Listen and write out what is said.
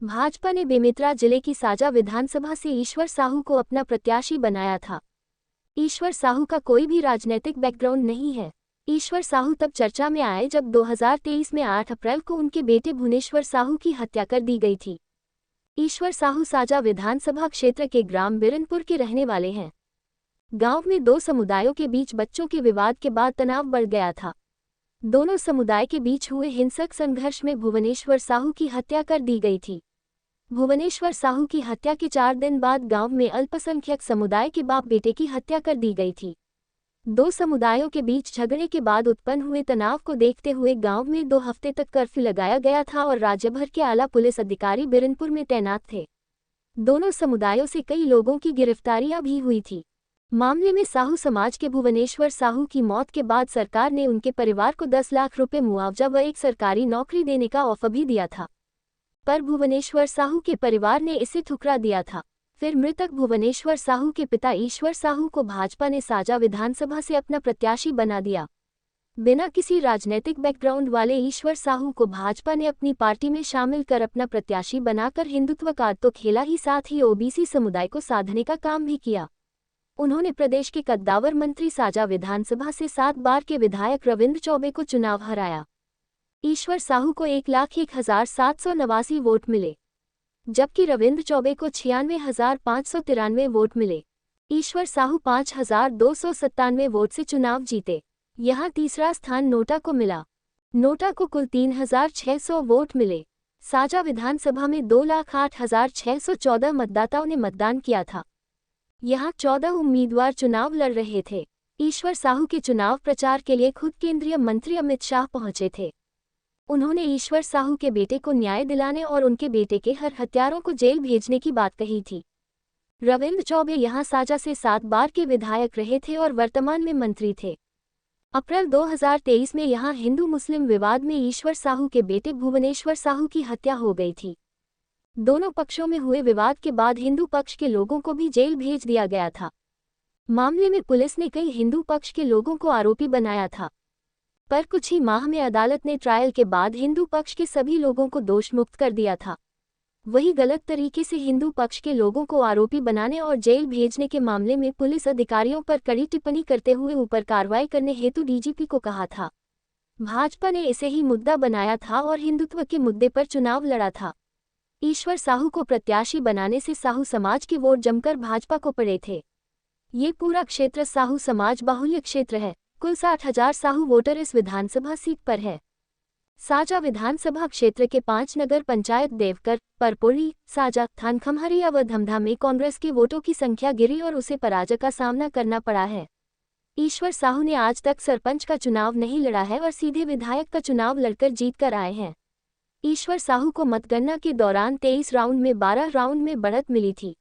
भाजपा ने बेमेतरा जिले की साजा विधानसभा से ईश्वर साहू को अपना प्रत्याशी बनाया था। ईश्वर साहू का कोई भी राजनीतिक बैकग्राउंड नहीं है। ईश्वर साहू तब चर्चा में आए जब 2023 में 8 अप्रैल को उनके बेटे भुवनेश्वर साहू की हत्या कर दी गई थी। ईश्वर साहू साजा विधानसभा क्षेत्र के ग्राम बिरनपुर के रहने वाले हैं। गांव में दो समुदायों के बीच बच्चों के विवाद के बाद तनाव बढ़ गया था। दोनों समुदाय के बीच हुए हिंसक संघर्ष में भुवनेश्वर साहू की हत्या कर दी गई थी। भुवनेश्वर साहू की हत्या के 4 दिन बाद गांव में अल्पसंख्यक समुदाय के बाप बेटे की हत्या कर दी गई थी। दो समुदायों के बीच झगड़े के बाद उत्पन्न हुए तनाव को देखते हुए गांव में 2 हफ्ते तक कर्फ्यू लगाया गया था और राज्यभर के आला पुलिस अधिकारी बिरनपुर में तैनात थे। दोनों समुदायों से कई लोगों की गिरफ्तारियां भी हुई थी। मामले में साहू समाज के भुवनेश्वर साहू की मौत के बाद सरकार ने उनके परिवार को 10 लाख रुपए मुआवजा व एक सरकारी नौकरी देने का ऑफर भी दिया था, पर भुवनेश्वर साहू के परिवार ने इसे ठुकरा दिया था। फिर मृतक भुवनेश्वर साहू के पिता ईश्वर साहू को भाजपा ने साजा विधानसभा से अपना प्रत्याशी बना दिया। बिना किसी राजनीतिक बैकग्राउंड वाले ईश्वर साहू को भाजपा ने अपनी पार्टी में शामिल कर अपना प्रत्याशी बनाकर हिंदुत्व का तो खेला ही, साथ ही ओबीसी समुदाय को साधने का काम भी किया। उन्होंने प्रदेश के कद्दावर मंत्री साजा विधानसभा से 7 बार के विधायक रविंद्र चौबे को चुनाव हराया। ईश्वर साहू को 1,01,789 वोट मिले, जबकि रविंद्र चौबे को 96,593 वोट मिले। ईश्वर साहू 5,297 वोट से चुनाव जीते। यहां तीसरा स्थान नोटा को मिला। नोटा को कुल 3,600 वोट मिले। साजा विधानसभा में 2,08,614 मतदाताओं ने मतदान किया था। यहां 14 उम्मीदवार चुनाव लड़ रहे थे। ईश्वर साहू के चुनाव प्रचार के लिए खुद केंद्रीय मंत्री अमित शाह पहुंचे थे। उन्होंने ईश्वर साहू के बेटे को न्याय दिलाने और उनके बेटे के हर हत्यारों को जेल भेजने की बात कही थी। रविंद्र चौबे यहां साजा से 7 बार के विधायक रहे थे और वर्तमान में मंत्री थे। अप्रैल 2023 में यहां हिंदू मुस्लिम विवाद में ईश्वर साहू के बेटे भुवनेश्वर साहू की हत्या हो गई थी। दोनों पक्षों में हुए विवाद के बाद हिंदू पक्ष के लोगों को भी जेल भेज दिया गया था। मामले में पुलिस ने कई हिंदू पक्ष के लोगों को आरोपी बनाया था, पर कुछ ही माह में अदालत ने ट्रायल के बाद हिंदू पक्ष के सभी लोगों को दोषमुक्त कर दिया था। वही गलत तरीके से हिंदू पक्ष के लोगों को आरोपी बनाने और जेल भेजने के मामले में पुलिस अधिकारियों पर कड़ी टिप्पणी करते हुए ऊपर कार्रवाई करने हेतु डीजीपी को कहा था। भाजपा ने इसे ही मुद्दा बनाया था और हिंदुत्व के मुद्दे पर चुनाव लड़ा था। ईश्वर साहू को प्रत्याशी बनाने से साहू समाज के वोट जमकर भाजपा को पड़े थे। ये पूरा क्षेत्र साहू समाज बाहुल्य क्षेत्र है। कुल 60,000 साहू वोटर इस विधानसभा सीट पर है। साजा विधानसभा क्षेत्र के 5 नगर पंचायत देवकर, परपोड़ी, साजा, थानखमहरिया व धमधा में कांग्रेस के वोटों की संख्या गिरी और उसे पराजय का सामना करना पड़ा है। ईश्वर साहू ने आज तक सरपंच का चुनाव नहीं लड़ा है और सीधे विधायक का चुनाव लड़कर जीत कर आए हैं। ईश्वर साहू को मतगणना के दौरान 23 राउंड में 12 राउंड में बढ़त मिली थी।